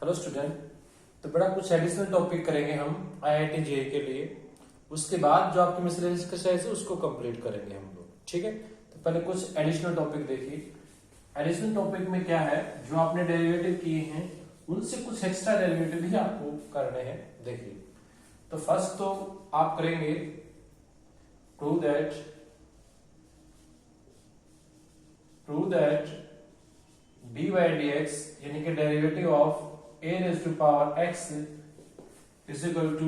Hello student. तो बड़ा कुछ एडिशनल टॉपिक करेंगे हम आईआईटी जेईई के लिए। उसके बाद जो आपकी मिसलेनियस एक्सरसाइज है उसको कंप्लीट करेंगे हम लोग। ठीक है, तो पहले कुछ एडिशनल टॉपिक देखिए। एडिशनल टॉपिक में क्या है, जो आपने डेरिवेटिव किए हैं उनसे कुछ एक्स्ट्रा डेरिवेटिव भी आपको करने हैं। देखिए, तो फर्स्ट तो आप करेंगे प्रूव दैट dy dx यानी कि derivative of a raised to power x is equal to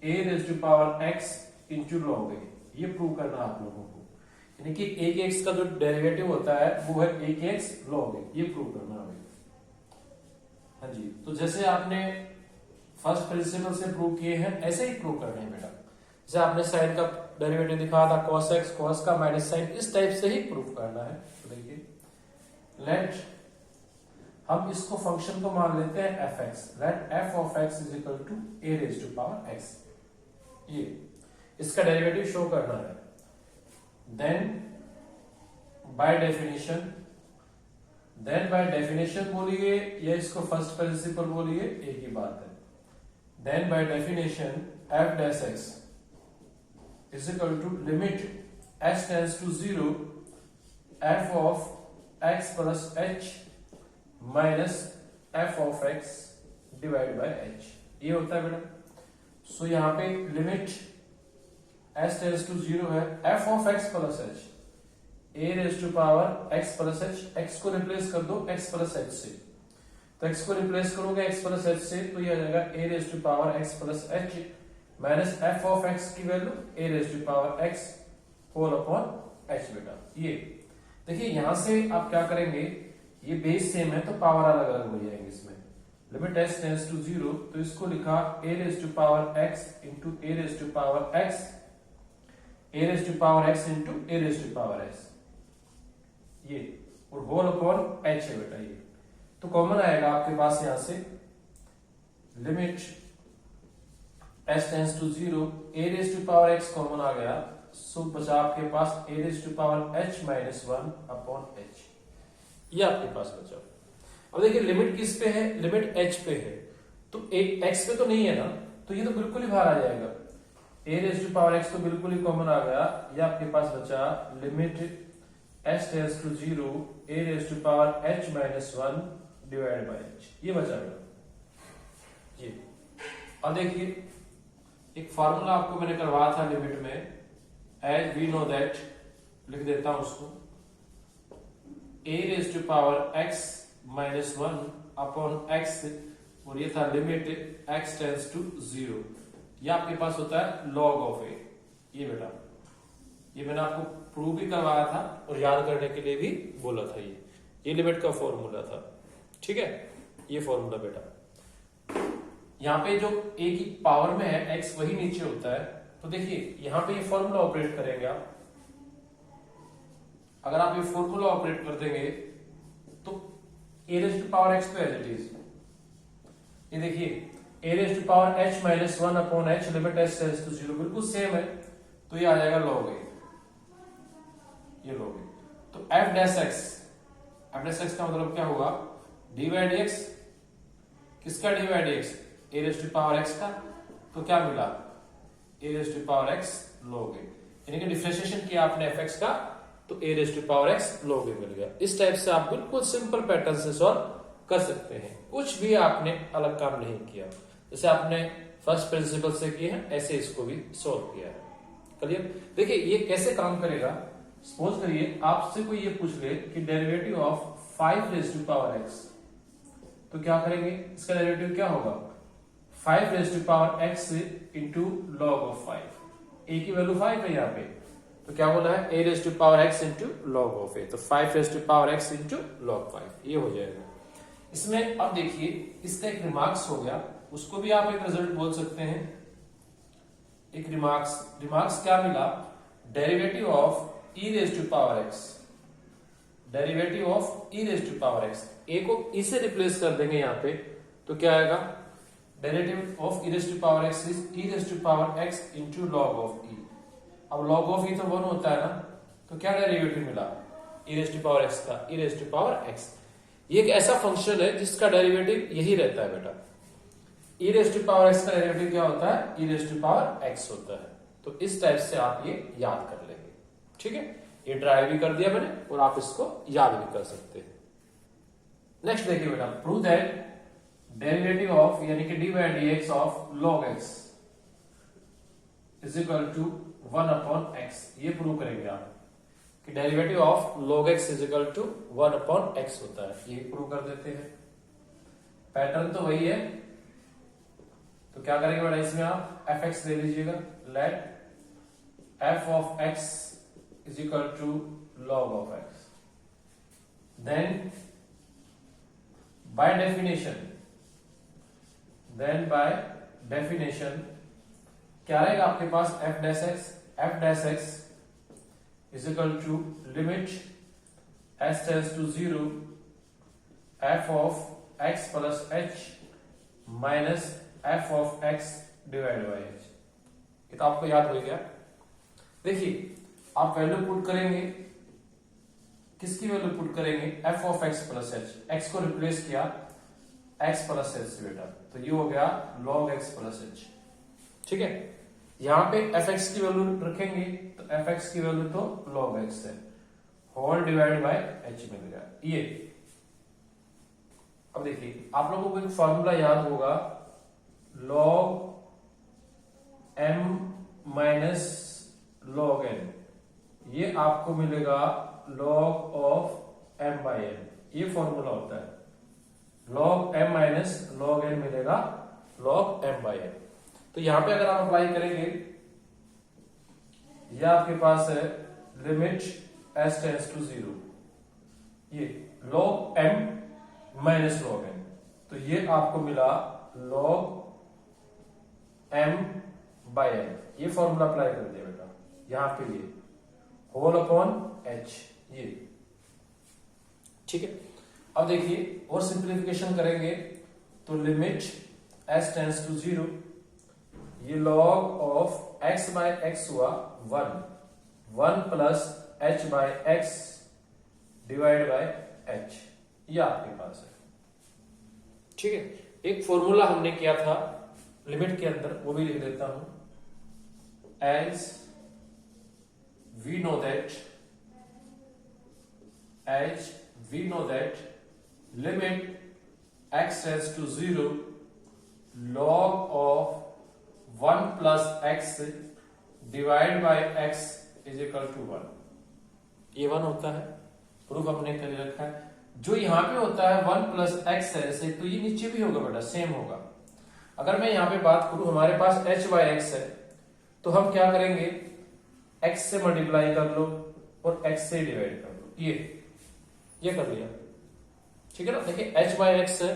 a raised to power x into log a। ये प्रूव करना आप लोगों को, यानी कि एक x का जो डेरिवेटिव होता है वो है एक x log a। ये प्रूव करना है। हाँ जी, तो जैसे आपने फर्स्ट प्रिंसिपल से प्रूव किए हैं ऐसे ही प्रूव करने हैं बेटा। जैसे आपने साइन का डेरिवेटिव दिखाया था cos x, cos का माइनस साइन, इस टाइप से ही प्रूव करना है। तो देखिए, लेट हम इसको फंक्शन को मान लेते हैं fx। Let f of x is equal to a raised to power x। ये इसका डेरिवेटिव शो करना है। देन बाय डेफिनेशन बोलिए या इसको फर्स्ट प्रिंसिपल बोलिए, एक ही बात है। Then by definition f dash x is equal to limit h tends to 0 f of x plus h minus f of x divide by H, ये होता है बेटा। सो यहाँ पे लिमिट एस टेंड्स टू 0 है, f of x plus h a raise to power x plus h. X को replace कर दो एक्स प्लस एच से, तो एक्स को रिप्लेस करोगे एक्स प्लस एच से तो ये आ जाएगा a raise to power x plus h minus f of x की value a raise to power x whole upon h. बेटा ये देखिए, यहां से आप क्या करेंगे, ये बेस सेम है तो पावर अलग अलग हो जाएंगे इसमें। लिमिट एस टेंड्स टू 0, तो इसको लिखा a raise to power x into a raise to power x, a raise to power x into a raise to power x, ये और होल अपॉन एच है बेटा। ये तो कॉमन आएगा आपके पास यहां से, limit s tends to 0, a raise to power x common आ गया, सो बचा आपके पास a raise to power h minus 1 upon h. ये आपके पास बचा। अब देखिए लिमिट किस पे है, लिमिट h पे है, तो x पे तो नहीं है ना, तो ये तो बिल्कुल ही बाहर आ जाएगा। a raise to power x तो बिल्कुल ही कॉमन आ गया। ये आपके पास बचा limit h tends to 0 a raise to power h minus 1 divide by h, ये बचा ये। अब देखिए, एक फार्मूला आपको मैंने करवाया था लिमिट में, एज वी नो दैट, लिख देता हूं उसको, a raise to power x minus 1 upon x, और ये था लिमिट x टेंड्स टू 0। ये आपके पास होता है log ऑफ a। ये बेटा, ये मैंने आपको प्रूव भी करवाया था और याद करने के लिए भी बोला था। ये लिमिट का फॉर्मूला था। ठीक है, ये फॉर्मूला बेटा। यहाँ पे जो a की पावर में है x वही नीचे होता है। तो देखिए यहाँ पे ये फॉर्मूला ऑपरेट करेंगे आप। अगर आप ये फॉर्मूला ऑपरेट कर देंगे तो a raise to power x तो एज इट इज, ये देखिए a raise to power h minus 1 upon h limit h tends to 0 बिल्कुल सेम है, तो ये आ जाएगा log a, ये log a। तो f डैश x का मतलब क्या होगा, dy dx, किसका dy dx, a raise to power x का, तो क्या मिला a raise to power x log a, यानी कि डिफरेंशिएशन किया आपने fx का तो a raise to power x log a मिल गया। इस टाइप से आप बिल्कुल सिंपल पैटर्न से सॉल्व कर सकते हैं, कुछ भी आपने अलग काम नहीं किया। जैसे आपने फर्स्ट प्रिंसिपल से किया है ऐसे इसको भी सॉल्व किया है। क्लियर? देखिए ये कैसे काम करेगा। सपोज करिए आपसे कोई ये पूछ ले कि derivative of 5 raise to power x, तो क्या करेंगे, इसका डेरिवेटिव क्या होगा, 5 raise to power x into log of 5। a की वैल्यू 5 है यहाँ पे, तो क्या बोला है, a raise to power x into log of a, तो 5 raise to power x into log 5, ये हो जाएगा। इसमें अब देखिए इसका एक रिमार्क्स हो गया, उसको भी आप एक रिजल्ट बोल सकते हैं। एक रिमार्क्स क्या मिला, derivative of e raise to power x, derivative of e raise to power x, a को e से रिप्लेस कर देंगे यहाँ पे, तो क्या आएगा, derivative of e raise to power x is e raise to power x into log of e। अब log ऑफ e तो 1 होता है ना, तो क्या डेरिवेटिव मिला, e raise to power x का, e raise to power x। ये एक ऐसा फंक्शन है जिसका डेरिवेटिव यही रहता है बेटा। e raise to power x का डेरिवेटिव क्या होता है? e raise to power x होता है। तो इस टाइप से आप ये याद कर लेंगे, ठीक है। ये ड्राइव भी कर दिया मैंने और आप इसको याद भी कर सकते हैं। नेक्स्ट देखिए बेटा, प्रूव दैट डेरिवेटिव ऑफ यानी कि dy by dx of log x is equal to 1 upon x। ये प्रूव करेंगे आप कि derivative of log x is equal to 1 upon x होता है। ये प्रूव कर देते हैं। पैटर्न तो वही है, तो क्या करेंगे बेटा, इसमें आप fx ले लीजिएगा। Let f of x is equal to log of x। Then by definition क्या रहेगा आपके पास? f dash x is equal to limit s tends to 0 f of x plus h minus f of x divided by h। ये तो आपको याद हो गया। देखिए आप वैल्यू पुट करेंगे, किसकी वैल्यू पुट करेंगे? f of x plus h। x को रिप्लेस किया x plus h से बेटा, तो ये हो गया log x plus h, ठीक है। यहां पे fx की वैल्यू रखेंगे तो fx की वैल्यू तो log x है, होल डिवाइड बाय h मिल गया ये। अब देखिए आप लोगों को एक फॉर्मूला याद होगा, log m minus log n, ये आपको मिलेगा log of m by n। ये फॉर्मूला होता है, log m minus log n मिलेगा log m बाई n। तो यहां पे अगर आप अप्लाई करेंगे, ये आपके पास है लिमिट s टेंड्स टू 0, ये log m minus log n, तो ये आपको मिला log m बाई n। ये फॉर्मूला अप्लाई कर दिया बेटा यहां पे, ये होल अपॉन h, ये ठीक है। अब देखिए और सिंप्लीफिकेशन करेंगे तो लिमिट s टेंड्स टू 0, ये log of x by x हुआ 1 plus h by x divide by h, ये आपके पास है, ठीक है। एक फॉर्मूला हमने किया था लिमिट के अंदर, वो भी लिख देता हूं। as we know that limit x tends to 0 log of 1 plus x divide by x is equal to 1। ये 1 होता है, प्रूफ हमने कर रखा है। जो यहां पे होता है 1 प्लस x है ऐसे, तो ये नीचे भी होगा बेटा, सेम होगा। अगर मैं यहां पे बात करूं, हमारे पास h बाय x है, तो हम क्या करेंगे, x से मल्टीप्लाई कर लो और x से डिवाइड कर लो, ये कर लिया, ठीक है ना। देखिए h बाय x है,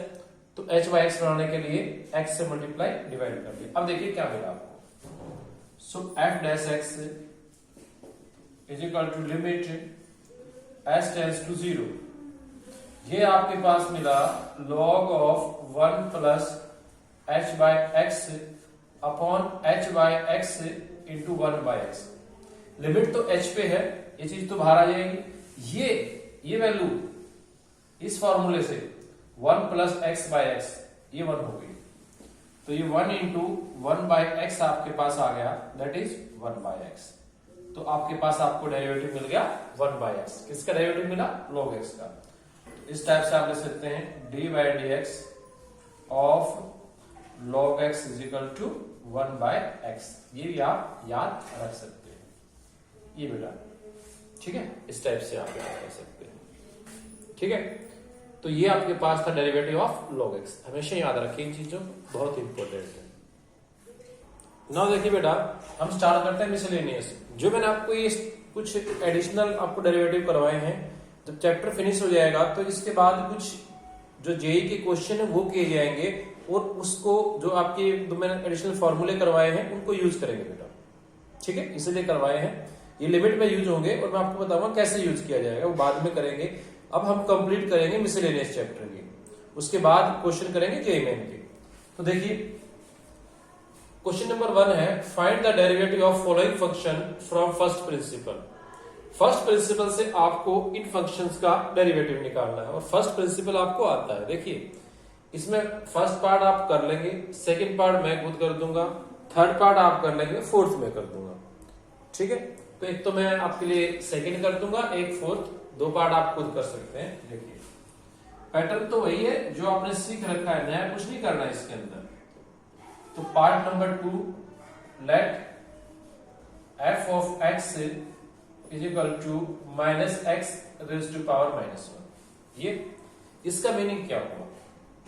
तो h बाय x बनाने के लिए x से मल्टीप्लाई डिवाइड कर दिया। अब देखिए क्या मिला आपको, so f dash x is equal to limit s tends to 0, ये आपके पास मिला log of 1 plus h by x upon h by x into 1 by x। Limit तो h पे है, ये चीज तो बाहर आ जाएगी। ये वैल्यू इस फॉर्मूले से 1 प्लस x बाय x, ये 1 हो गई, तो ये 1 इंटू 1 बाय x आपके पास आ गया, दैट इज 1 बाय x। तो आपके पास आपको डेरिवेटिव मिल गया 1 बाय x। किसका डेरिवेटिव मिला? log x का। तो इस टाइप से आप लिख सकते हैं dy by dx of log x is equal to 1 by x। ये भी आप याद रख सकते हैं, ये बेटा, ठीक है। इस टाइप से आप याद कर सकते हैं, ठीक है। तो ये आपके पास था डेरिवेटिव ऑफ log x। हमेशा याद रखिए इन चीजों, बहुत इंपॉर्टेंट है। नाउ देखिए बेटा, हम स्टार्ट करते हैं मिसलेनियस। जो मैंने आपको ये कुछ एडिशनल आपको डेरिवेटिव करवाए हैं, जब चैप्टर फिनिश हो जाएगा तो इसके बाद कुछ जो जेई के क्वेश्चन है वो किए जाएंगे, और उसको जो आपके जो मैंने एडिशनल फॉर्मूले करवाए हैं उनको यूज करेंगे बेटा, ठीक है। इसलिए करवाए हैं, ये लिमिट में यूज होंगे और मैं आपको बताऊंगा कैसे यूज किया जाएगा, वो बाद में करेंगे। अब हम कंप्लीट करेंगे मिसलेनियस चैप्टर की, उसके बाद क्वेश्चन करेंगे जेईई मेन के। तो देखिए क्वेश्चन नंबर 1 है, find the derivative of following function from first principle. First principle से आपको इन फंक्शंस का डेरिवेटिव निकालना है और फर्स्ट प्रिंसिपल आपको आता है। देखिए इसमें फर्स्ट पार्ट आप कर लेंगे, सेकंड पार्ट मैं खुद कर दूंगा, थर्ड पार्ट आप कर लेंगे, फोर्थ में कर दूंगा। ठीक है, तो एक तो मैं आपके लिए सेकंड कर दूंगा, एक फोर्थ, दो पार्ट आप खुद कर सकते हैं। देखिए पैटर्न तो वही है जो आपने सीख रखा है, नया कुछ नहीं करना है इसके अंदर। तो part number 2, let f of x is equal to minus x raise to power -1। ये इसका मीनिंग क्या हुआ?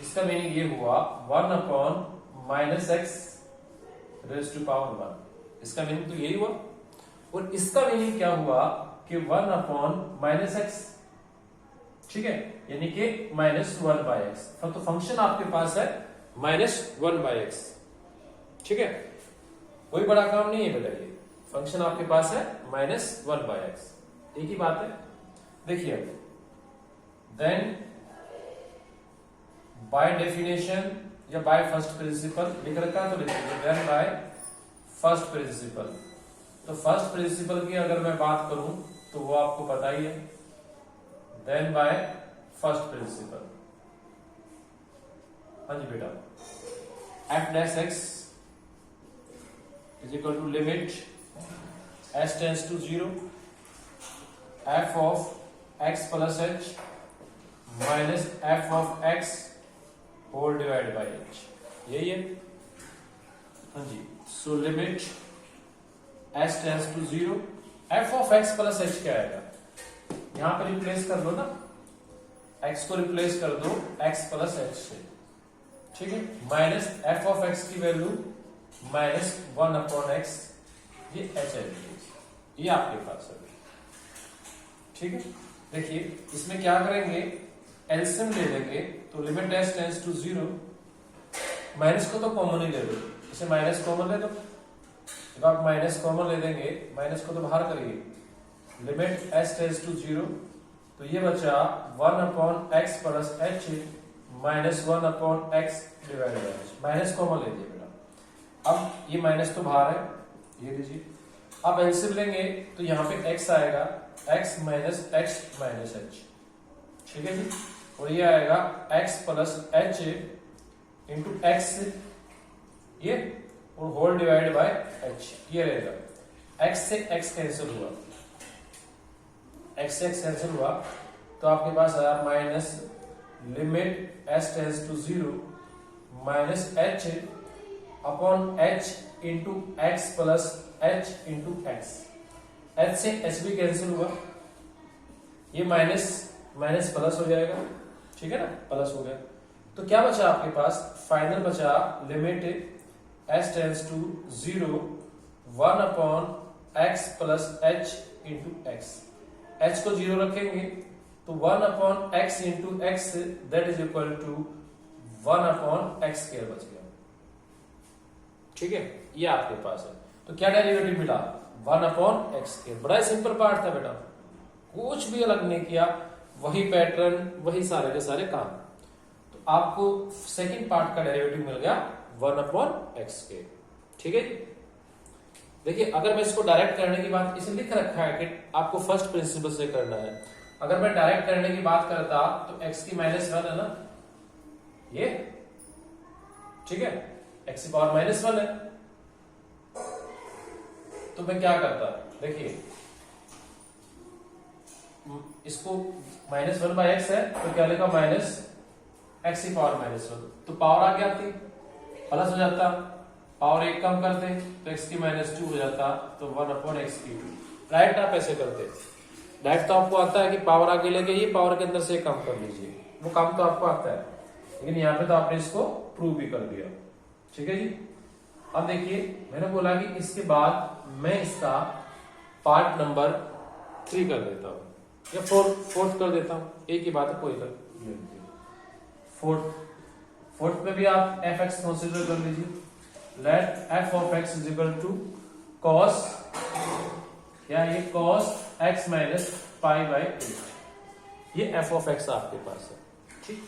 इसका मीनिंग ये हुआ 1 upon minus x raise to power 1। इसका मीनिंग तो यही हुआ। और इसका मीनिंग क्या हुआ कि 1 अपॉन माइनस एक्स, ठीक है, यानी कि -1/x। तो फंक्शन आपके पास है -1/x। ठीक है, कोई बड़ा काम नहीं है बेटा, ये फंक्शन आपके पास है -1/x, एक ही बात है। देखिए देन बाय डेफिनेशन या बाय फर्स्ट प्रिंसिपल लिख रखा है तो लिखिए देन बाय फर्स्ट प्रिंसिपल। तो फर्स्ट प्रिंसिपल की अगर मैं बात करूं तो वो आपको पता ही है, देन बाय फर्स्ट प्रिंसिपल। हाँ जी बेटा, f dash x is equal to limit s tends to 0 f of x plus h minus f of x whole divide by h, यही है। हाँ जी, so limit s tends to 0 f of x plus h क्या आएगा? यहां पर replace कर दो ना, x को रिप्लेस कर दो x प्लस h से, ठीक है, माइनस f ऑफ x की वैल्यू -1 अपॉन x, ये h है, ये आपके पास है। ठीक है, देखिए इसमें क्या करेंगे, एलसीएम ले लेंगे। तो limit s tends to 0, minus को तो कॉमन ही ले लो, इसे माइनस कॉमन ले दो। जब आप माइनस कॉमन ले देंगे, माइनस को तो बाहर करिए, लिमिट s टेंड्स टू 0, तो ये बचा 1 upon x plus h -1 upon x divide by h। Minus common ले दिए बेटा, अब ये माइनस तो बाहर है, ये लीजिए। अब एलसीएम लेंगे तो यहाँ पे x आएगा, x minus x minus h, ठीक है जी, और ये आएगा x plus h into x, ये, और होल डिवाइड बाय h, ये रहेगा। x से x कैंसिल हुआ, x से x कैंसिल हुआ, तो आपके पास आया minus limit s tends to 0 minus h upon h into x plus h into x. h से h भी कैंसिल हुआ, ये माइनस माइनस प्लस हो जाएगा, ठीक है ना, प्लस हो गया। तो क्या बचा आपके पास? फाइनल बचा limit s tends to 0 1 upon x plus h into x. h को 0 रखेंगे तो 1 upon x into x, that is equal to 1 upon x square बच गया। ठीक है, ये आपके पास है। तो क्या डेरिवेटिव मिला? 1 अपॉन एक्स स्क्वायर। बड़ा सिंपल पार्ट था बेटा, कुछ भी अलग नहीं किया, वही पैटर्न, वही सारे के सारे काम। तो आपको सेकंड पार्ट का डेरिवेटिव मिल गया 1 अपॉन एक्स स्क्वायर। ठीक है, देखिए अगर मैं इसको डायरेक्ट करने की बात, इसे लिख रखा है कि आपको फर्स्ट प्रिंसिपल से करना है। अगर मैं डायरेक्ट करने की बात करता तो x की -1 है ना, ये, ठीक है, x की पावर -1 है, तो मैं क्या करता, देखिए इसको -1/x है तो क्या लिखा, माइनस एक्स की पावर -1, तो पावर आगे आती, प्लस हो जाता, पावर 1 कम करते तो x की -2 हो जाता, तो 1 अपॉन एक्स की 2। राइट, आप ऐसे करते, डायरेक्ट तो आपको आता है कि पावर आगे लेके ये पावर के अंदर से कम कर लीजिए, वो काम तो आपको आता है, लेकिन यहाँ पे तो आपने इसको प्रूव भी कर दिया। ठीक है जी, अब देखिए मैंने बोला कि इसके बाद मैं इसका पार्ट नंबर 3 कर देता हूं या फोर्थ कर देता हूं, एक ही बात है, कोई कर फोर्थ में भी आप fx कंसीडर कर लीजिए। Let f of x is equal to cos, क्या ये cos x minus pi by 8, ये f ऑफ x आपके पास है। ठीक,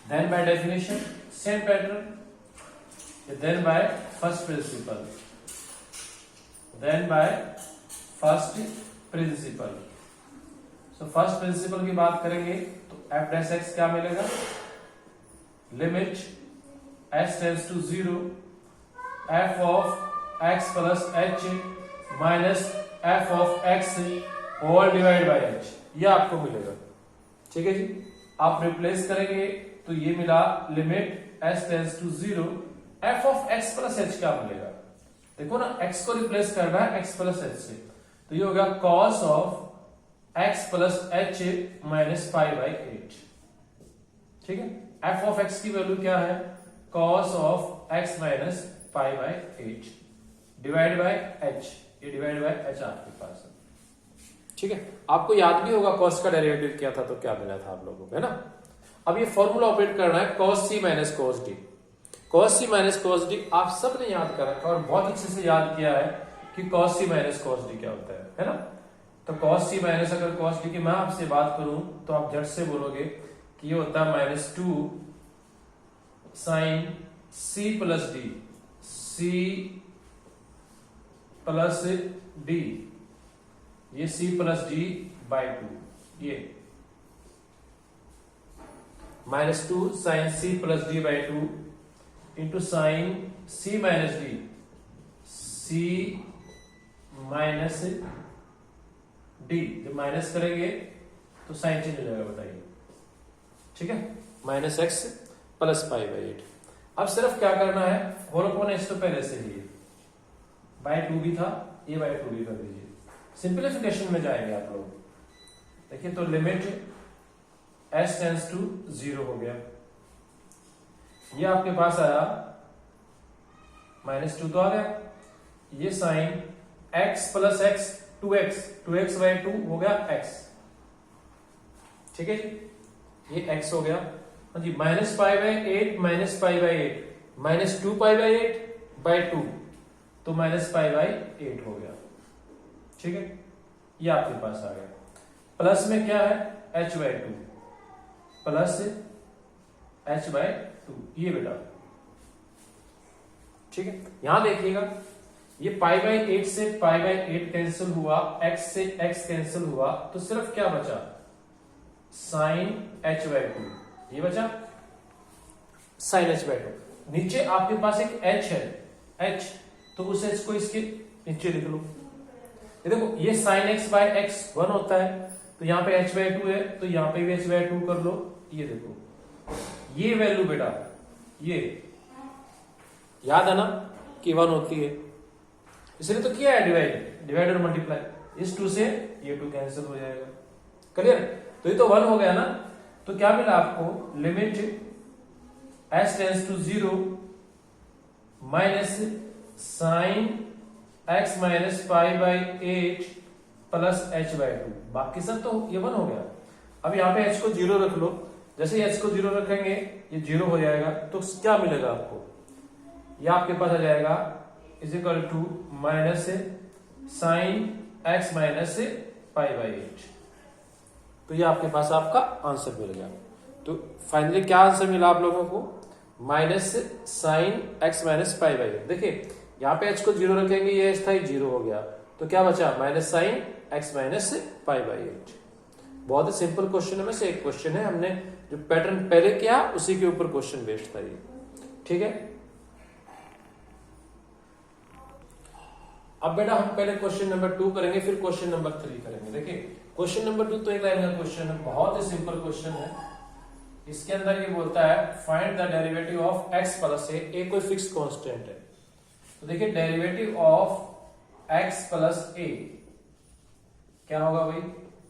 then by definition same pattern, then by first principle, then by first principle, so first principle की बात करेंगे तो एफ डैश एक्स क्या मिलेगा, limit s tends to 0 f of x plus h minus f of x whole divide by H, ये आपको मिलेगा। ठीक है जी, आप रिप्लेस करेंगे तो ये मिला limit s tends to 0 f of x plus h क्या मिलेगा, देखो ना एक्स को रिप्लेस करना है एक्स प्लस एच से, तो ये होगा cos of x plus h minus pi by 8। ठीक है, एफ ऑफ एक्स की वैल्यू क्या है, cos of x minus pi by 8 divide by H, ये डिवाइड बाय एच आपके पास है। ठीक है, आपको याद भी होगा कॉस का डेरिवेटिव क्या था तो क्या मिला था आप लोगों को, है ना। अब ये फॉर्मूला ऑपरेट करना है कॉस सी माइनस कॉस डी। कॉस सी माइनस कॉस डी आप सब ने याद कर रखा और बहुत अच्छे से याद किया है कि कॉस सी माइनस कॉस डी क्या होता है ना। तो कॉस सी माइनस अगर कॉस डी की मैं आपसे बात करूं तो आप झट से बोलोगे कि ये होता है -2 sine c plus d, c plus d, ये सी प्लस डी बाई 2, ये -2 sine c plus d by 2 into sine c minus d, c minus d, जब माइनस करेंगे तो साइन चेंज हो जाएगा, बताइए। ठीक है, minus x plus pi by 8। अब सिर्फ क्या करना है, होल अपॉन एच तो पहले से ही बाई 2 भी था, ये बाई 2 भी कर दीजिए, सिंप्लीफिकेशन में जाएंगे आप लोग। देखिए तो लिमिट एस टेंड्स टू 0 हो गया, ये आपके पास आया -2 तो आ गया, ये sine x plus x 2x by 2 हो गया x। ठीक है जी, ये x हो गया। हाँ जी, minus pi by 8 minus pi by 8 minus 2 pi by 8 by 2, तो माइनस पाई बाई 8 हो गया। ठीक है, ये आपके पास आ गया। प्लस में क्या है, h by 2 plus h by 2, ये बेटा। ठीक है, यहां देखिएगा ये पाई बाई 8 से पाई बाई 8 कैंसिल हुआ, x से x कैंसिल हुआ, तो सिर्फ क्या बचा, साइन h बाई 2, ये बचा साइन h बाई 2। नीचे आपके पास एक h है, h, तो उस h को इसके नीचे लिख लो। ये देखो ये साइन x बाई x 1 होता है, तो यहाँ पे h बाई 2 है, तो यहाँ पे भी h बाई 2 कर लो। ये देखो ये वैल्यू बेटा, ये याद है ना कि 1 होती है, इसलिए तो किया है डिवाइड और मल्टीप्लाई, इस 2 से ये 2 कैंसिल हो जाएगा। क्लियर, तो ये तो 1 हो गया ना, तो क्या मिला आपको, limit s tends to 0 minus sine x minus pi by 8 plus h by 2, बाकी सब तो ये 1 हो गया। अब यहाँ पे h को 0 रख लो, जैसे h को 0 रखेंगे ये 0 हो जाएगा, तो क्या मिलेगा आपको, ये आपके पास आ जाएगा is equal to minus sine x minus pi by 8। तो ये आपके पास आपका आंसर मिल गया। तो फाइनली क्या आंसर मिला आप लोगों को, minus sine x minus pi by 8। देखिए यहाँ पे h को 0 रखेंगे, ये h था, 0 हो गया, तो क्या बचा, minus sine x minus pi by 8। बहुत ही सिंपल क्वेश्चन में से एक क्वेश्चन है, हमने जो पैटर्न पहले किया उसी के ऊपर क्वेश्चन बेस्ड था ये। ठीक है, अब बेटा हम पहले क्वेश्चन नंबर 2 करेंगे, फिर क्वेश्चन नंबर 3 करेंगे। देखिए क्वेश्चन नंबर 2 तो एक लाइन का क्वेश्चन है, बहुत ही सिंपल क्वेश्चन है। इसके अंदर ये बोलता है find the derivative of x plus a कोई फिक्स कांस्टेंट है। तो देखिए derivative of x plus a क्या होगा भाई,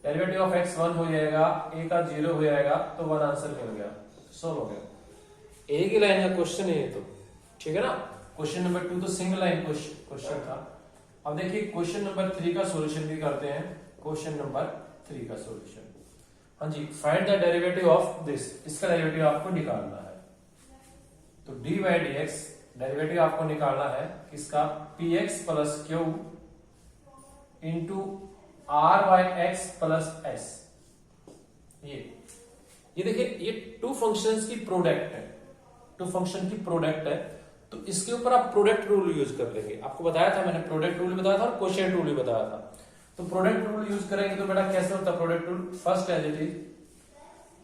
डेरिवेटिव ऑफ x 1 हो जाएगा, a का 0 हो जाएगा, तो 1 आंसर मिल गया, सॉल्व हो गया। एक ही लाइन का क्वेश्चन है ये तो, ठीक है ना। क्वेश्चन नंबर 2 तो सिंगल लाइन क्वेश्चन था। अब देखिए क्वेश्चन नंबर 3 का सॉल्यूशन भी करते हैं। क्वेश्चन नंबर 3 का सॉल्यूशन, हाँ जी, find the derivative of this, इसका डेरिवेटिव आपको निकालना है। तो d by d x derivative आपको निकालना है किसका, p x plus q into r by x plus s. ये देखिए ये 2 फंक्शंस की प्रोडक्ट है, 2 फंक्शन की प्रोडक्ट है, तो इसके ऊपर आप प्रोडक्ट रूल यूज कर लेंगे। आपको बताया था मैंने, प्रोडक्ट रूल बताया था और क्वोशिएंट रूल भी बताया था। तो प्रोडक्ट रूल यूज करेंगे तो बेटा कैसे होता है product rule? First as it is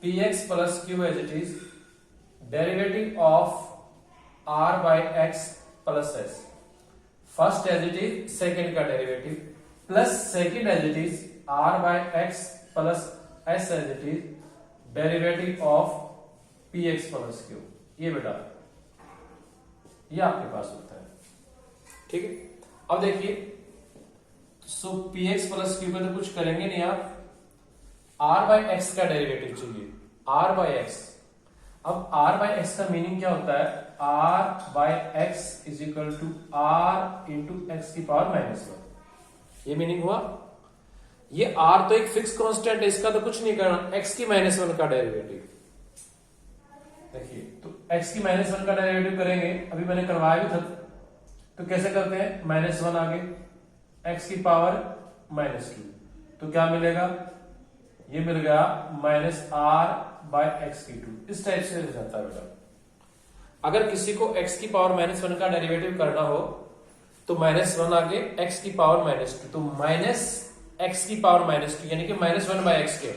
p x plus q as it is derivative of r by x plus s. First as it is second का derivative plus second as it is r by x plus s as it is derivative of p x plus q. ये बेटा ये आपके पास होता है, ठीक है। अब देखिए so p x plus q पे तो कुछ करेंगे नहीं आप, आर बाई एक्स का डेरिवेटिव चाहिए, आर बाई एक्स। अब आर बाई एक्स का मीनिंग क्या होता है? R by x is equal to r into x की पावर माइनस वन। ये मीनिंग हुआ। ये आर तो एक फिक्स कांस्टेंट है, इसका तो कुछ नहीं करना। एक्स की माइनस वन का डेरिवेटिव देखिए, तो x की माइनस वन का डेरिवेटिव करेंगे, अभी मैंने करवाया भी था। तो कैसे करते हैं? माइनस वन आगे x की पावर माइनस टू, तो क्या मिलेगा? ये मिल गया माइनस आर बाय एक्स की टू। इस टाइप से हो जाता है बेटा। अगर किसी को x की पावर माइनस वन का डेरिवेटिव करना हो तो माइनस वन आगे x की पावर माइनस टू, तो माइनस x की पावर माइनस टू यानी कि माइनस वन बाय एक्स के।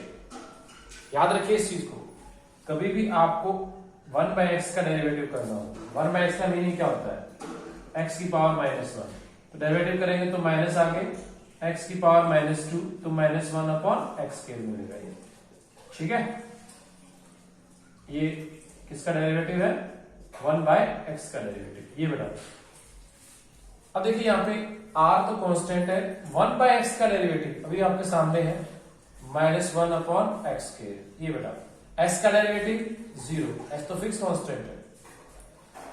याद रखिए इस चीज को, कभी भी आपको वन बाय एक्स का डेरिवेटिव करना हो। वन बाय एक्स का मीनिंग क्या होता है? एक्स की पावर माइनस वन, तो डेरिवेटिव करेंगे तो माइनस आगे एक्स की पावर माइनस टू, तो minus one upon x square मिलेगा ये, ठीक है। ये किसका डेरिवेटिव है? वन बाय एक्स का डेरिवेटिव, ये बेटा। अब देखिए यहाँ पे आर तो कांस्टेंट है, वन बाय एक्स का डेरिवेटिव अभी आपके सामने है minus one upon x square, ये बेटा। एस का डेरिवेटिव जीरो, एस तो फिक्स कांस्टेंट है।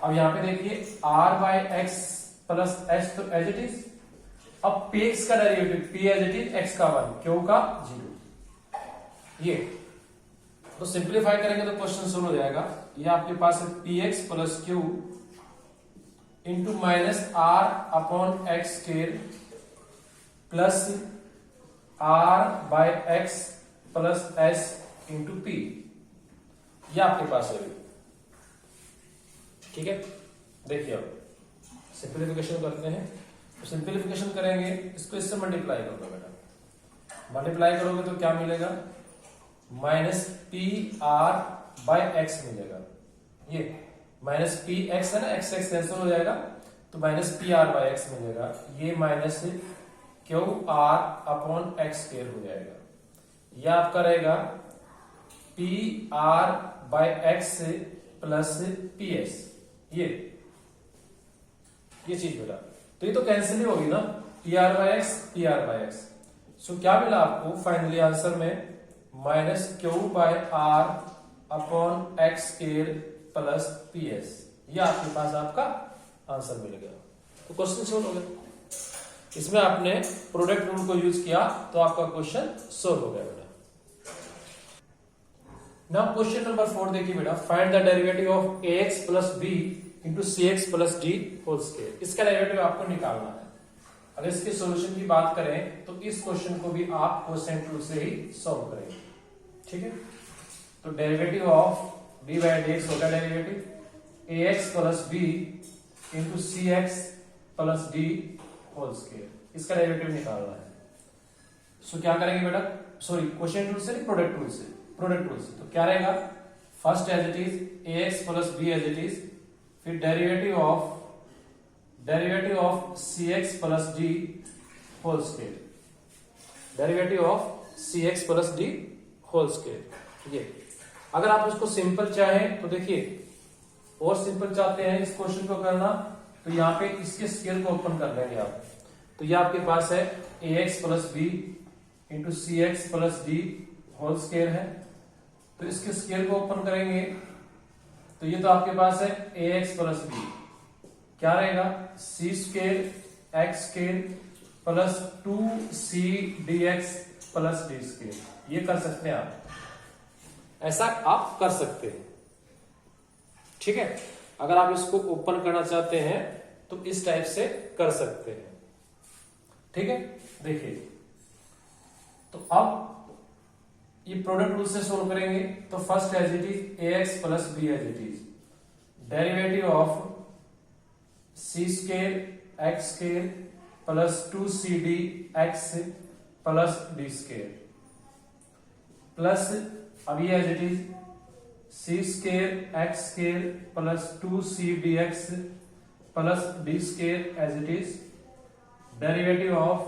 अब यहां पे देखिए r by x plus s तो एज इट इज। अब पी एक्स का derivative p as it is, x का वन, क्यू का जीरो। ये तो सिंप्लीफाई करेंगे तो क्वेश्चन सोल्व हो जाएगा। ये आपके पास है p x plus q into minus r upon x square plus r by x plus s into p. ये आपके पास है, ठीक है। देखिए अब सिंप्लीफिकेशन करते हैं, तो सिंप्लीफिकेशन करेंगे, इसको इससे मल्टीप्लाई कर दो बेटा। मल्टीप्लाई करोगे तो क्या मिलेगा? Minus p r by x मिलेगा। ये माइनस पी एक्स है ना, एक्स एक्स कैंसिल हो जाएगा, तो minus p r by x मिलेगा। ये minus q r upon x square हो जाएगा। यह आपका रहेगा p r by x plus p s. ये चीज बेटा, तो ये तो कैंसिल ही होगी ना, p r by x, p r by x. So क्या मिला आपको फाइनली आंसर में? Minus q by r upon x square plus p s. ये आपके पास आपका आंसर मिल गया। तो क्वेश्चन सोल्व हो गया। इसमें आपने प्रोडक्ट रूल को यूज किया तो आपका क्वेश्चन सोल्व हो गया बेटा। नाउ क्वेश्चन नंबर 4 देखिए बेटा, find the derivative of ax plus b into cx plus d whole square. इसका डेरिवेटिव आपको निकालना है। अगर इसके सॉल्यूशन की बात करें तो इस क्वेश्चन को भी आप कोसेंट रूल से ही सॉल्व करेंगे, ठीक है। तो derivative of b by dx होगा derivative ax plus b into cx plus d whole square. इसका डेरिवेटिव निकालना है। सो क्या करेंगे बेटा? सॉरी, क्वेश्चन रूल से नहीं, प्रोडक्ट रूल से। प्रोडक्ट रूल से तो क्या रहेगा? First as it is ax plus b as it is, फिर derivative of cx plus d whole square, derivative of cx plus d whole square. ये अगर आप इसको सिंपल चाहें तो देखिए, और सिंपल चाहते हैं इस क्वेश्चन को करना तो यहाँ पे इसके स्क्वायर को ओपन कर लेंगे आप। तो ये आपके पास है ax plus b into cx plus d whole square है। तो इसके स्क्वायर को ओपन करेंगे तो ये तो आपके पास है ax प्लस b, क्या रहेगा? c square x square plus 2c dx plus d square. ये कर सकते हैं आप, ऐसा आप कर सकते हैं, ठीक है। अगर आप इसको ओपन करना चाहते हैं तो इस टाइप से कर सकते हैं, ठीक है। देखिए तो अब ये प्रोडक्ट रूल से सोल्व करेंगे तो first as it is ax plus b as it is, derivative of c square x square plus 2cd x plus d square plus अब ये as it is c square x square plus 2cdx plus d square as it is derivative of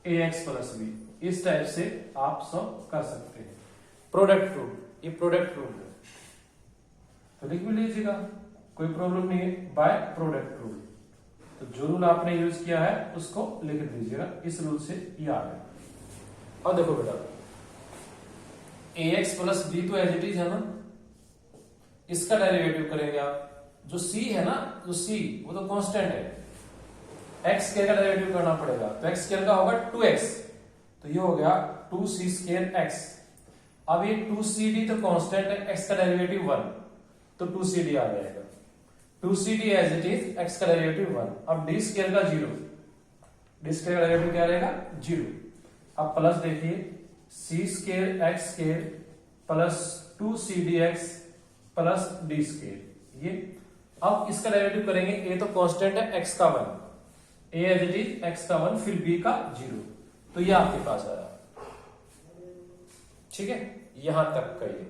a x plus b. इस type से आप सब कर सकते हैं। Product rule, ये प्रोडक्ट रूल है, तो लिख भी लीजिएगा, कोई प्रॉब्लम नहीं है। बाय प्रोडक्ट रूल, तो जो रूल आपने यूज किया है उसको लिख दीजिएगा, इस रूल से ये आ गया। और देखो बेटा ए एक्स प्लस बी तो एज इट इज है ना, इसका डेरिवेटिव करेंगे आप। जो सी है ना, जो सी वो तो कांस्टेंट है, एक्स स्क्वायर का डेरिवेटिव करना पड़ेगा, तो एक्स स्क्वायर का होगा 2x, तो ये हो गया 2c स्क्वायर x। अब ये 2cd तो कांस्टेंट है, x का डेरिवेटिव 1, तो 2cd आ जाएगा। 2cd as it is, x का डेरिवेटिव 1। अब d स्क्वायर का 0, d स्क्वायर का डेरिवेटिव क्या रहेगा 0। अब प्लस देखिए c square x square plus 2cdx plus d square, ये अब इसका डेरिवेटिव करेंगे। a तो कांस्टेंट है, x का 1, a as it is x का 1 फिर b का 0, तो ये आपके पास आया। ठीक है, यहां तक का ये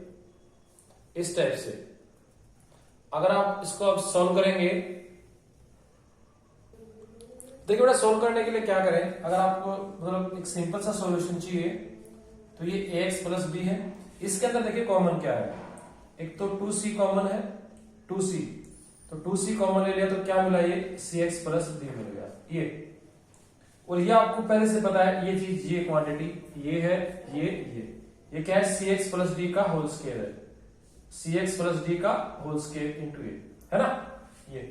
इस टाइप से। अगर आप इसको अब सॉल्व करेंगे, देखिए बेटा सॉल्व करने के लिए क्या करें, अगर आपको मतलब एक सिंपल सा सॉल्यूशन चाहिए तो ये ax प्लस बी है। इसके अंदर देखिए कॉमन क्या है, एक तो 2c कॉमन है, 2c, तो 2c कॉमन ले लिया तो क्या मिला, ये cx प्लस डी मिल गया ये। और ये आपको पहले से पता है, ये चीज, ये क्वांटिटी ये है, ये क्या है cx प्लस डी का होल स्क्वायर है, cx प्लस डी का होल स्क्वायर इंटू ये है ना, ये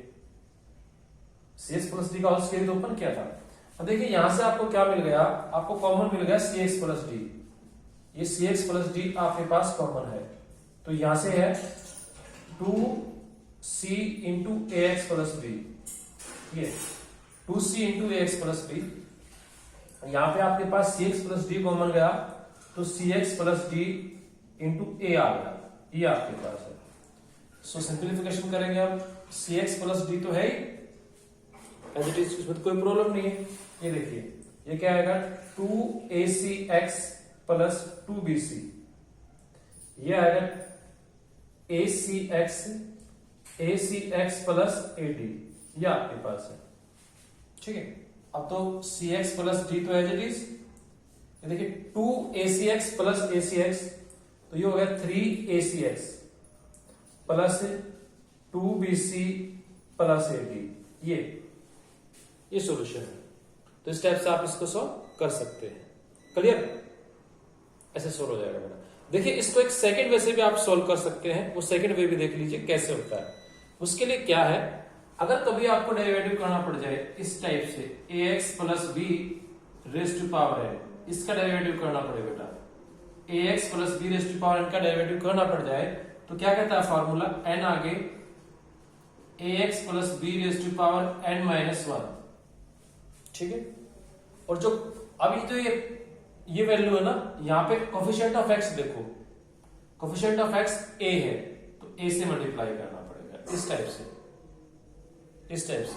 cx प्लस डी का होल स्क्वायर तो ओपन किया था। अब देखिए यहां से आपको क्या मिल गया, आपको कॉमन मिल गया cx प्लस डी, ये cx प्लस डी आपके पास कॉमन है, तो यहां से है 2c इंटू ए एक्स प्लस बी, ये 2c इंटू ए एक्स प्लस बी। यहां पे आपके पास cx प्लस डी कॉमन गया, तो cx प्लस डी इंटू ए आ गया, ये आपके पास है। सो सिंप्लीफिकेशन करेंगे अब, cx प्लस डी तो है ही एज इट इज, इसमें कोई प्रॉब्लम नहीं है। ये देखिए ये क्या आएगा 2acx प्लस 2bc, ये आएगा acx प्लस ad, ये आपके पास है। ठीक है, अब तो cx प्लस d तो एज इट इज, ये देखिए 2acx प्लस acx, तो ये हो गया 3acx plus 2bc plus ad, ये सॉल्यूशन है। तो इस टाइप से आप इसको सॉल्व कर सकते हैं। क्लियर, ऐसे सॉल्व हो जाएगा बेटा। देखिए इसको एक सेकंड वे से भी आप सॉल्व कर सकते हैं, वो सेकंड वे भी देख लीजिए कैसे होता है। उसके लिए क्या है, अगर कभी आपको डेरिवेटिव करना पड़ जाए इस टाइप से, ax plus b raise to power n, इसका डेरिवेटिव करना पड़े बेटा, ax plus b raise to power n का डेरिवेटिव करना पड़ जाए, तो क्या कहता है फॉर्मूला, n आगे ax plus b raise to power n minus 1। ठीक है, और जो अभी तो ये वैल्यू है ना, यहाँ पे कोफिशिएंट ऑफ x देखो, कोफिशिएंट ऑफ x a है, तो a से मल्टीप्लाई करना पड़ेगा इस टाइप से, इस टाइप से।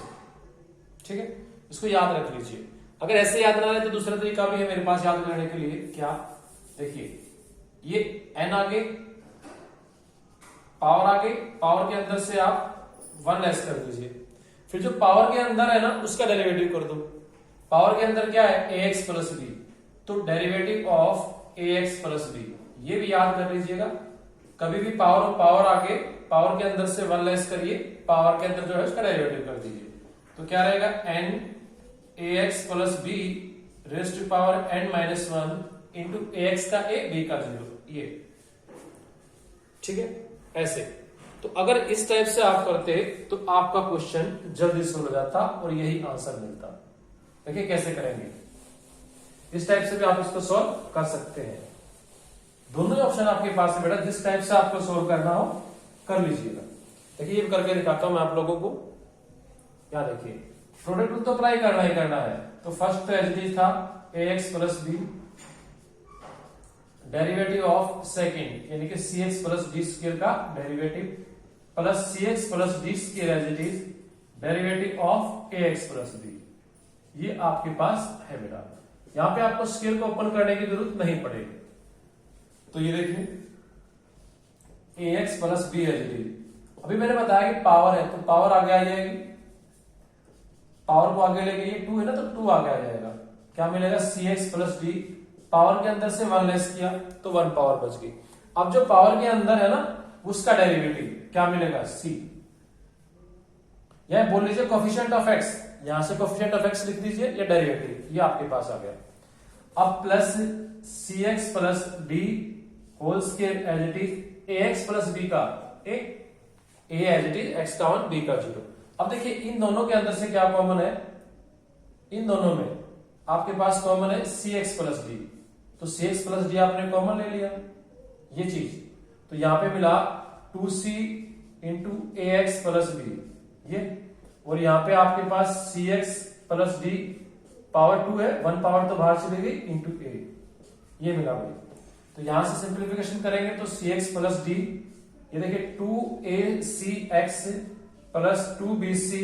ठीक है, इसको याद रख लीजिए। अगर ऐसे याद ना रहे तो दूसरा तरीका भी है मेरे पास याद करने के लिए, क्या, देखिए ये n आगे, पावर आगे, पावर के अंदर से आप 1 लेस कर दीजिए, फिर जो पावर के अंदर है ना उसका डेरिवेटिव कर दो। पावर के अंदर क्या है ax प्लस बी, तो derivative of ax plus b, ये भी याद कर लीजिएगा। कभी भी पावर आगे, पावर के अंदर से 1 लेस करिए, पावर के अंदर जो है उसका डेरिवेटिव कर दीजिए, तो क्या रहेगा n ax plus b raise to power n minus 1 into ax का a b का 0, ये। ठीक है, ऐसे। तो अगर इस टाइप से आप करते तो आपका क्वेश्चन जल्दी से हो जाता और यही आंसर मिलता। देखिए कैसे करेंगे, इस टाइप से भी आप इसको सॉल्व कर सकते हैं। दोनों ही ऑप्शन आपके पास है बेटा, जिस टाइप से आपको सॉल्व करना हो कर लीजिएगा। देखिए ये करके दिखाता हूं मैं आप लोगों को। क्या देखिए, प्रोडक्ट रूल तो अप्लाई करना ही करना है। तो फर्स्ट तो एज इट इज था ax plus b, derivative of second यानी कि cx प्लस डी स्क्वायर का derivative plus cx plus d square as it is derivative of ax plus b, ये आपके पास है बेटा। यहां पे आपको स्केल को ओपन करने की जरूरत नहीं पड़ेगी। तो ये देखिए ax plus b h d, अभी मैंने बताया कि पावर है तो पावर आगे आ जाएगी, पावर को आगे लेके ये 2 है ना तो 2 आगे आ जाएगा, क्या मिलेगा cx प्लस डी, पावर के अंदर से 1 लेस किया तो 1 पावर बच गई। अब जो पावर के अंदर है ना उसका डेरिवेटिव क्या मिलेगा c, या बोल लीजिए कोफिशिएंट ऑफ x, यहां से कोफिशिएंट ऑफ x लिख दीजिए, या डेरिवेटिव ये आपके पास आ गया। अब plus cx plus d whole square as it is ax plus b का a as it is x का 1 b का 0। अब देखिए इन दोनों के अंदर से क्या कॉमन है, इन दोनों में आपके पास कॉमन है cx प्लस डी, तो cx प्लस डी आपने कॉमन ले लिया ये चीज, तो यहां पे मिला 2c into ax plus b ये, और यहां पे आपके पास cx प्लस डी पावर 2 है, 1 पावर तो बाहर चली गई इंटू a, ये मिला भाई। तो यहां से सिंप्लीफिकेशन करेंगे तो cx प्लस डी, ये देखिए 2acx plus 2bc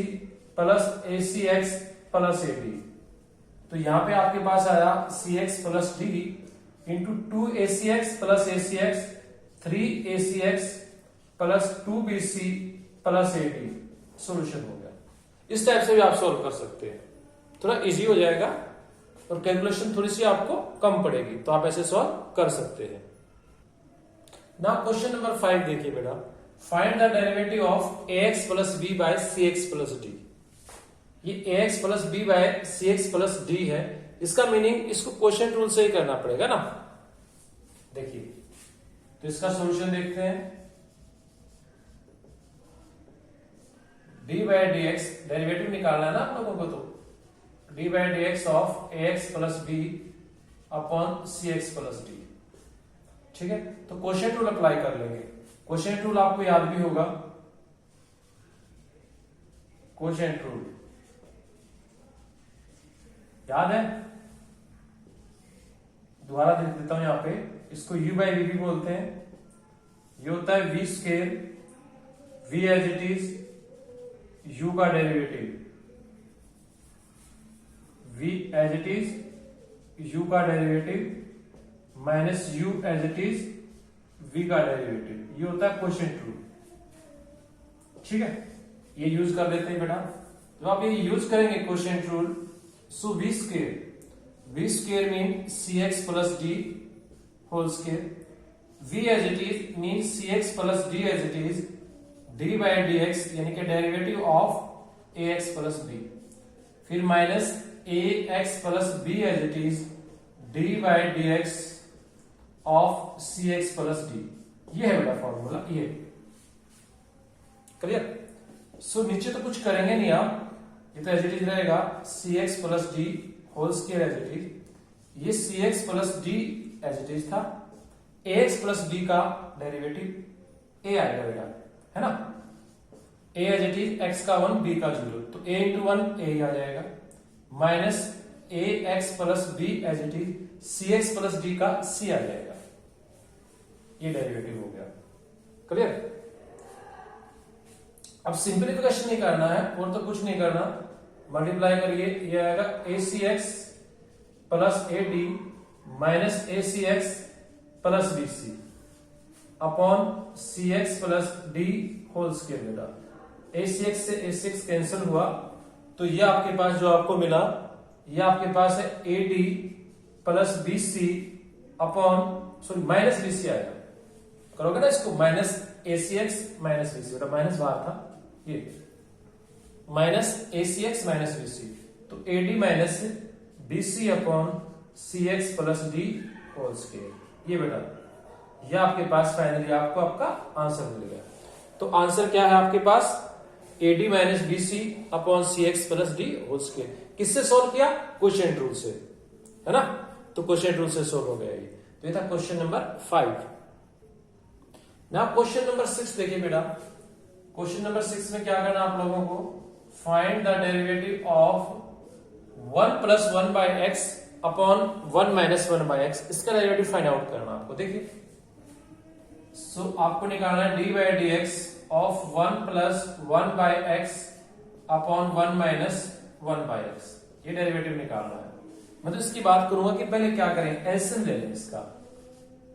plus acx plus ab, तो यहां पे आपके पास आया cx plus D into 2acx plus acx 3acx plus 2bc plus ab, solution हो गया। इस टाइप से भी आप सॉल्व कर सकते हैं, थोड़ा इजी हो जाएगा और कैलकुलेशन थोड़ी सी आपको कम पड़ेगी, तो आप ऐसे सॉल्व कर सकते हैं। ना क्वेश्चन नंबर 5 देखिए बेटा, find the derivative of ax plus b by cx plus d। ये ax plus b by cx plus d है, इसका मीनिंग इसको क्वोशिएंट रूल से ही करना पड़ेगा ना। देखिए तो इसका सॉल्यूशन देखते हैं, d बाय dx डेरिवेटिव निकालना है ना आप लोगों को, तो d by dx of ax plus b upon cx plus d, ठीक है। तो क्वोशिएंट रूल अप्लाई कर लेंगे, क्वोशिएंट रूल आपको याद भी होगा, क्वोशिएंट रूल याद है, दोबारा लिख देता हूं यहां पे, इसको u बाय v भी बोलते हैं, ये होता है v square, v as it is u का derivative, v as it is u का derivative minus u as it is v का डेरिवेटिव, ये होता है क्वोशिएंट रूल, ठीक है। ये यूज कर देते हैं बेटा, तो आप ये यूज करेंगे quotient rule, so v square mean cx plus d whole square, v as it is mean cx plus d as it is d by dx यानी कि derivative of ax plus b, फिर minus ax plus b as it is d by dx of cx plus d, ये है बेटा formula, ये clear. सो नीचे तो कुछ करेंगे नहीं आप, ये तो एज इट इज रहेगा cx plus d whole square as it is, ये cx plus d as it is था, ax प्लस b का डेरिवेटिव a आएगा बेटा, है ना, a as it is x का 1 b का 0, तो a इंटू 1 a ही आ जाएगा, minus ax plus b as it is cx plus d का c आ जाएगा, ये डेरिवेटिव हो गया, क्लियर। अब सिंप्लीफिकेशन नहीं करना है और तो कुछ नहीं करना, मल्टीप्लाई करिए, ये आएगा acx plus ad minus acx plus bc upon cx plus d whole square बेटा, acx से acx कैंसिल हुआ, तो ये आपके पास जो आपको मिला, ये आपके पास है ad plus bc upon sorry minus bc आएगा, करोगे ना इसको, माइनस acx माइनस bc, बेटा माइनस बाहर था, ये माइनस acx माइनस bc, तो ad minus bc upon cx plus d whole square, ये बेटा ये आपके पास फाइनली आपको आपका आंसर मिल गया। तो आंसर क्या है आपके पास, ad minus bc upon cx plus d whole square, किससे सोल्व किया, क्वोशिएंट रूल से, है ना, तो क्वोशिएंट रूल से सोल्व हो गया ये। तो ये था question number 5। Now question number 6 देखिए बेटा, क्वेश्चन नंबर 6 में क्या करना आप लोगों को, find the derivative of 1 plus 1 by x upon 1 minus 1 by x, इसका डेरिवेटिव फाइंड आउट करना आपको। देखिए सो आपको निकालना है d by d x of 1 plus 1 by x upon 1 minus 1 by x, ये डेरिवेटिव निकालना है। मैं तो इसकी बात करूंगा कि पहले क्या करें, एलसीएम ले लें इसका।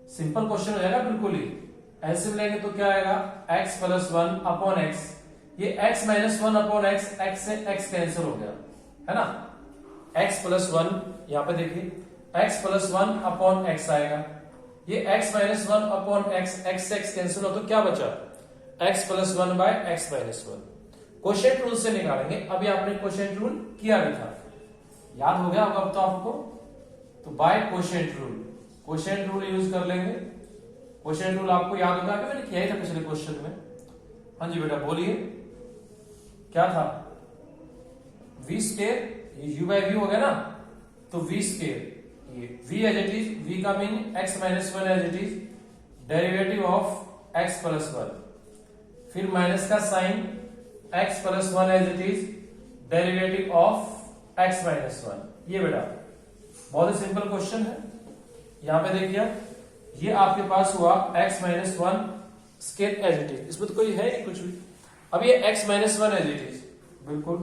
सिंपल क्वेश्चन हो जाएगा बिल्कुल ही। एलसीएम लेंगे तो क्या आएगा, x प्लस 1 अपॉन एक्स, ये x minus 1 upon x, x से x कैंसिल हो गया है ना, x प्लस 1, यहां पे देखिए x प्लस 1 अपॉन एक्स आएगा, ये x minus 1 upon x, x से x कैंसिल हो तो क्या बचा, x plus 1 by x minus 1। Quotient rule से निकालेंगे। अभी आपने क्वोशिएंट रूल किया भी था, याद हो गया होगा अब तो आपको। तो by quotient rule, quotient rule use कर लेंगे। क्वोशिएंट रूल आपको याद होगा कि मैंने किया ही था पिछले क्वेश्चन में। हाँ जी बेटा बोलिए, क्या था, v स्क्वायर, ये u बाय v हो गया ना, तो v स्क्वायर, ये v as it is, v का mean x minus 1 as it is, derivative of x plus 1, फिर माइनस का sign, x plus 1 as it is, derivative of x minus 1। ये बेटा बहुत ही सिंपल क्वेश्चन है। यहां पे देखिए ये आपके पास हुआ x minus 1 square as it is, इसमें तो कोई है नहीं कुछ भी। अब ये x minus 1 as it is, बिल्कुल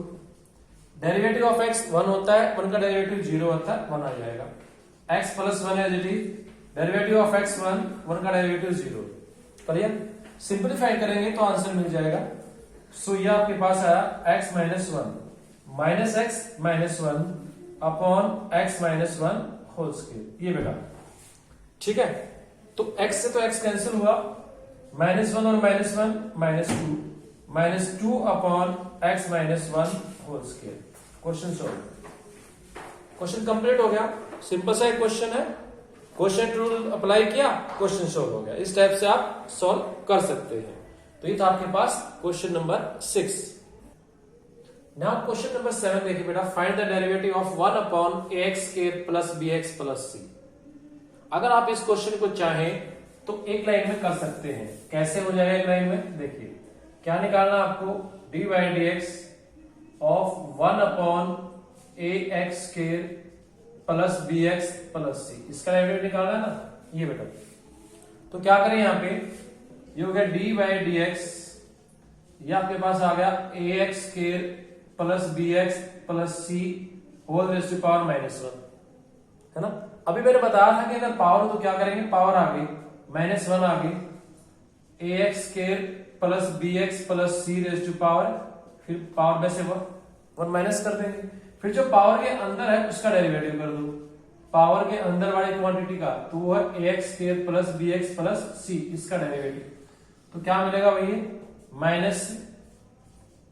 डेरिवेटिव ऑफ x 1 होता है, 1 का डेरिवेटिव 0 होता है, 1 आ जाएगा। x plus 1 as it is, derivative of x 1 का डेरिवेटिव 0। क्लियर, सिंपलीफाई करेंगे तो आंसर मिल जाएगा। सो ये आपके पास आया x minus 1 minus x minus 1 upon x minus 1 whole square, ये बेटा ठीक है। तो x से तो x कैंसिल हुआ, माइनस 1 और minus 1 minus 2 upon x minus 1 whole square. Question solve, question complete हो गया। सिंपल सा एक क्वेश्चन है, क्वेश्चन रूल अप्लाई किया, क्वेश्चन सॉल्व हो गया। इस टाइप से आप सॉल्व कर सकते हैं। तो ये था आपके पास question number 6। Now question number 7 देखिए बेटा, find the derivative of 1 upon ax square plus bx plus c। अगर आप इस क्वेश्चन को चाहें तो एक लाइन में कर सकते हैं। कैसे हो जाएगा एक लाइन में, देखिए क्या निकालना आपको, dy dx of 1 upon ax square plus bx plus c, इसका डेरिवेटिव निकालना है ना, ये बेटा। तो क्या करें यहाँ पे, ये हो गया dy dx, ये आपके पास आ गया ax square plus bx plus c whole raise to power minus 1, है ना। अभी मैंने बताया था कि अगर पावर हो तो क्या करेंगे, पावर आ गई माइनस 1 आ गई, ax square plus bx plus c raise to power, फिर पावर में से 1 माइनस कर देंगे, फिर जो पावर के अंदर है उसका डेरिवेटिव कर दो, पावर के अंदर वाली क्वांटिटी का, तो वो है ax square plus bx plus c, इसका डेरिवेटिव। तो क्या मिलेगा भैया, minus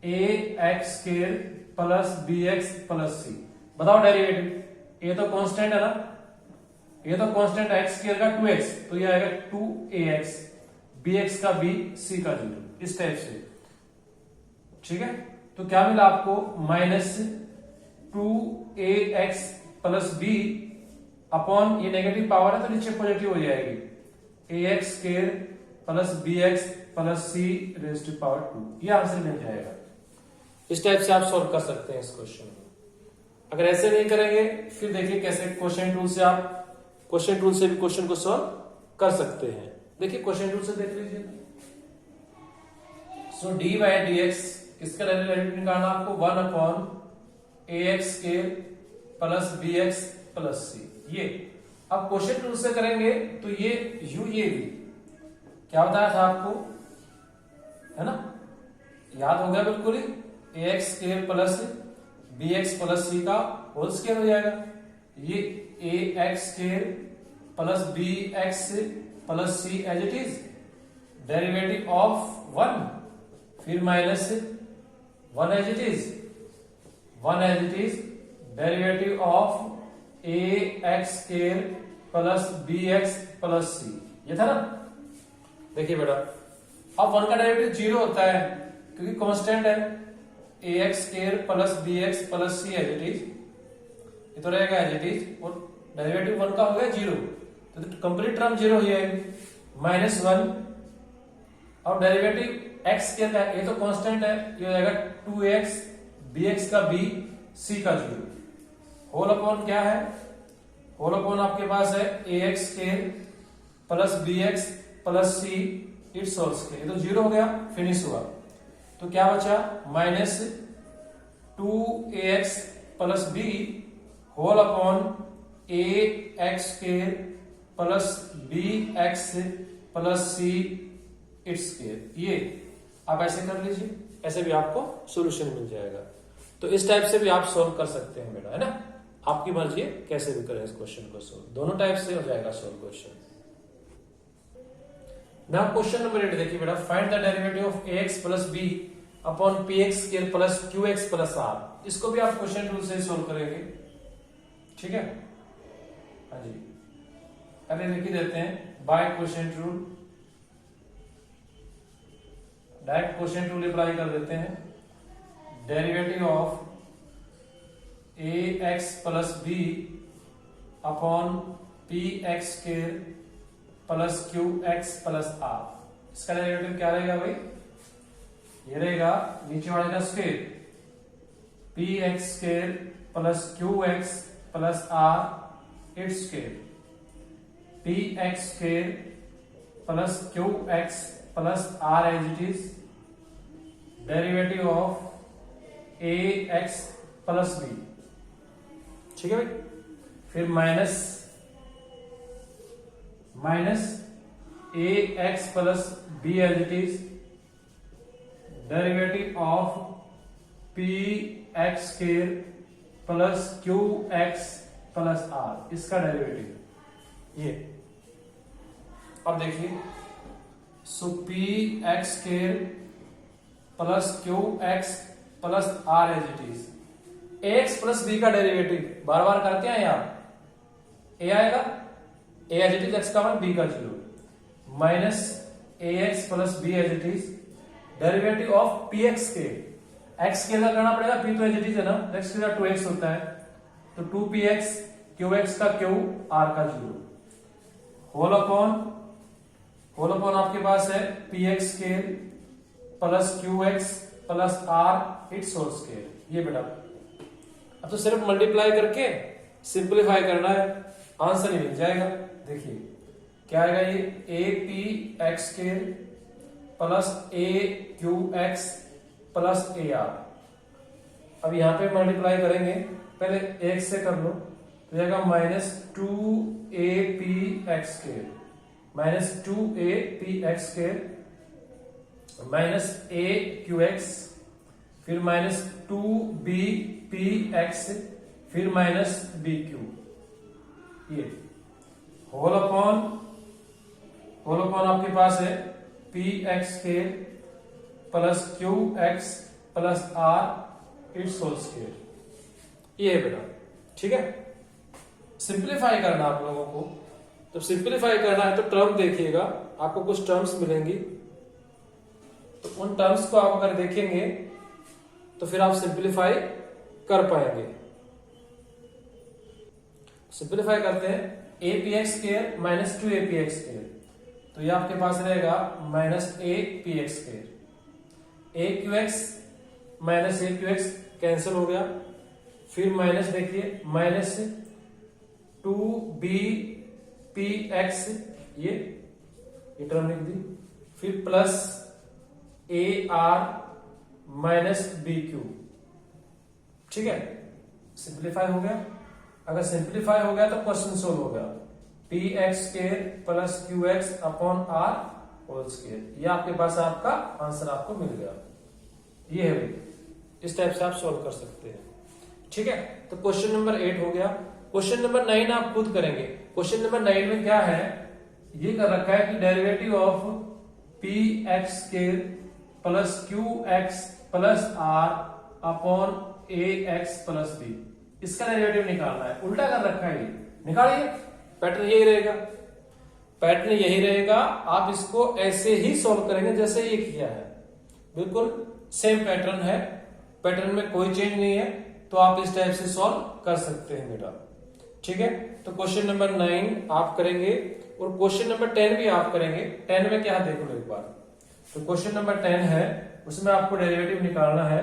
ax square plus bx plus c। बताओ डेरिवेटिव, ये तो कांस्टेंट है ना, ये तो कांस्टेंट x स्क्वायर का 2x, तो ये आएगा 2ax, bx का b, c का 0, इस टाइप से, ठीक है। तो क्या मिला आपको, minus 2ax plus b upon, ये नेगेटिव पावर है तो नीचे पॉजिटिव हो जाएगी, ax square plus bx plus c raise to power 2, ये आंसर मिल जाएगा। इस टाइप से आप सॉल्व कर सकते हैं इस क्वेश्चन को। अगर ऐसे नहीं करेंगे फिर देखिए कैसे क्वेश्चन टूल से आप, क्वेश्चन टूल से भी क्वेश्चन को सॉल्व कर सकते हैं। देखिए क्वेश्चन टूल से देख लीजिए। सो डी बाई डी एक्स, इसका डेरिवेटिव निकालना आपको 1 upon ax square plus bx plus c। ये अब क्वेश्चन टूल से करेंगे तो ये u ये v, क्या बताया था आपको, है ना, याद हो गया बिल्कुल ही, ax square plus bx plus c का होल स्क्वायर हो जाएगा, ये ax square plus bx plus c as it is, derivative of 1, फिर minus 1 as it is, 1 as it is, derivative of ax square plus bx plus c, ये था ना। देखिए बेटा अब 1 का डेरिवेटिव 0 होता है क्योंकि कांस्टेंट है, ax square plus bx plus c as it is, ये तो रहेगा एज इट इज, और डेरिवेटिव 1 का हो गया 0, तो कंप्लीट टर्म 0 हो जाएगी, माइनस 1, और डेरिवेटिव x स्क्वायर का, ये तो कांस्टेंट है, ये हो जाएगा 2x, bx का b, c का 0, होल अपॉन क्या है, होल अपॉन आपके पास है ax square plus bx plus c it's whole square, ये तो 0 हो गया, फिनिश हुआ। तो क्या बचा, minus 2ax plus b whole upon a x square plus b x plus c it's square. ये आप ऐसे कर लीजिए, ऐसे भी आपको सॉल्यूशन मिल जाएगा। तो इस टाइप से भी आप सॉल्व कर सकते हैं बेटा, है ना। आपकी मर्जी है कैसे भी करें इस क्वेश्चन को सॉल्व, दोनों टाइप से हो जाएगा solve question. Now question number 8 देखिए बेटा, find the derivative of ax plus b upon px square plus qx plus r। इसको भी आप क्वेश्चन रूल से सॉल्व करेंगे, ठीक है। हाँ जी, पहले लिख देते हैं by question rule, direct question rule apply कर देते हैं। Derivative of ax plus b upon px square plus qx plus r। इसका डेरिवेटिव क्या रहेगा भाई, ये रहेगा नीचे वाले का square, px square plus qx plus r it's square, px square plus qx plus r as it is, derivative of ax plus b, ठीक है भाई। फिर minus a x plus b as it is, derivative of p x square plus q x plus r, इसका derivative ये। अब देखिए, so p x square plus q x plus r as it is, a x plus b का derivative बार बार करते हैं आप, ए आएगा, a as it is x का 1 बी का 0, minus a x plus b as it is, derivative of p x के, एक्स के अंदर करना पड़ेगा, पी तो एज इट इज है ना, एक्स के अंदर 2x होता है, तो 2px, qx का q, r का 0, होल अपॉन आपके पास है px square plus qx plus r it's whole square. ये बेटा अब तो सिर्फ मल्टीप्लाई करके सिंपलीफाई करना है, आंसर ही मिल जाएगा। देखिए क्या आएगा, ये ए p x square plus A q x plus a are. अब यहां पे मल्टीप्लाई करेंगे, पहले एक से कर लो, तो जाएगा minus 2ab x square minus 2ab x square minus a q x, फिर माइनस 2bp एक्स, फिर माइनस bq। ये होल अपॉन आपके पास है p x square plus q x plus r it's whole square. ये है बेटा, ठीक है। सिंप्लीफाई करना आप लोगों को, जब सिंप्लीफाई करना है तो टर्म देखिएगा, आपको कुछ टर्म्स मिलेंगी, तो उन टर्म्स को आप अगर देखेंगे तो फिर आप सिंप्लीफाई कर पाएंगे। सिंप्लीफाई करते हैं, a p x square minus 2ab x square, तो ये आपके पास रहेगा minus a p x square, a q x minus a q x cancel हो गया, फिर माइनस देखिए माइनस 2b p x, ये टर्म लिख दी, फिर plus a r minus b q, ठीक है। सिंप्लीफाई हो गया, अगर सिंप्लीफाई हो गया तो क्वेश्चन सोल्व हो गया, p x square plus q x upon r whole square, ये आपके पास आपका आंसर आपको मिल गया। ये है भाई, इस टाइप से आप सॉल्व कर सकते हैं, ठीक है। तो क्वेश्चन नंबर 8 हो गया। क्वेश्चन नंबर 9 आप खुद करेंगे। क्वेश्चन नंबर 9 में क्या है, ये कर रखा है कि derivative of p x square plus q x plus r upon a x plus b, इसका डेरिवेटिव निकालना है। उल्टा कर रखा है, ये निकालिए, पैटर्न यही रहेगा, पैटर्न यही रहेगा। आप इसको ऐसे ही सॉल्व करेंगे जैसे ये किया है, बिल्कुल सेम पैटर्न है, पैटर्न में कोई चेंज नहीं है, तो आप इस टाइप से सॉल्व कर सकते हैं बेटा, ठीक है। तो क्वेश्चन नंबर 9 आप करेंगे और क्वेश्चन नंबर 10 भी आप करेंगे। 10 में क्या देख लो एक बार, तो क्वेश्चन नंबर 10 है, उसमें आपको डेरिवेटिव निकालना है,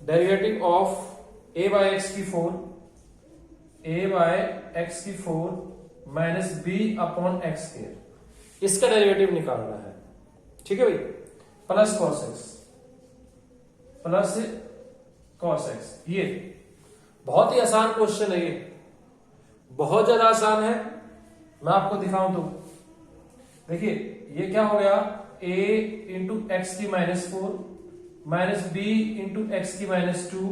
derivative of a by x की 4, a बाय एक्स की 4 minus b upon x square, इसका डेरिवेटिव निकालना है, ठीक है भाई। प्लस कॉस एक्स, ये बहुत ही आसान क्वेश्चन है ये, बहुत ज्यादा आसान है। मैं आपको दिखाऊं तो देखिए ये क्या हो गया, a इंटू एक्स की -4 माइनस बी इंटू एक्स की -2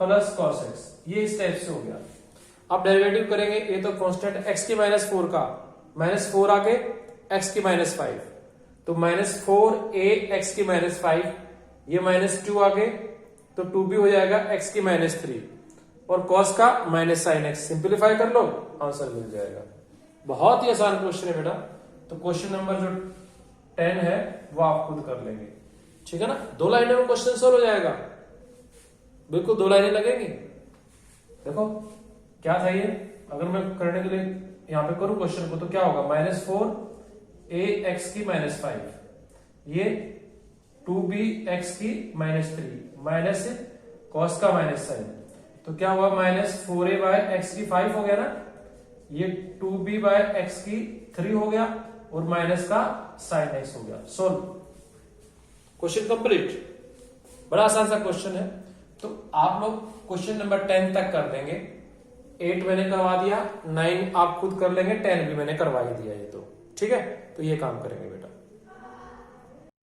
प्लस कॉस एक्स, ये इस टाइप से हो गया। अब डेरिवेटिव करेंगे, ये तो कांस्टेंट एक्स की -4 का -4 आगे एक्स की -5, तो -4a एक्स की -5, ये -2 आगे तो 2b हो जाएगा एक्स की -3 और cos का माइनस साइन एक्स, सिंप्लीफाई कर लो आंसर मिल जाएगा। बहुत ही आसान क्वेश्चन है बेटा। तो क्वेश्चन नंबर जो 10 है वो आप खुद कर लेंगे, ठीक है ना। 2 लाइनों में क्वेश्चन सॉल्व हो जाएगा, बिल्कुल 2 लाइनें लगेंगी। देखो क्या था ये, अगर मैं करने के लिए यहां पे करूं क्वेश्चन को तो क्या होगा, -4a एक्स की -5, ये 2b एक्स की -3 माइनस कॉस का माइनस साइन, तो क्या हुआ -4a बाय एक्स की 5 हो गया ना, ये 2b बाय एक्स की 3 हो गया और माइनस का साइन एक्स हो गया। Solve, question complete. बड़ा आसान सा क्वेश्चन है, तो आप लोग क्वेश्चन नंबर 10 तक कर देंगे। 8 मैंने करवा दिया, 9 आप खुद कर लेंगे, 10 भी मैंने करवा ही दिया ये तो, ठीक है। तो ये काम करेंगे बेटा।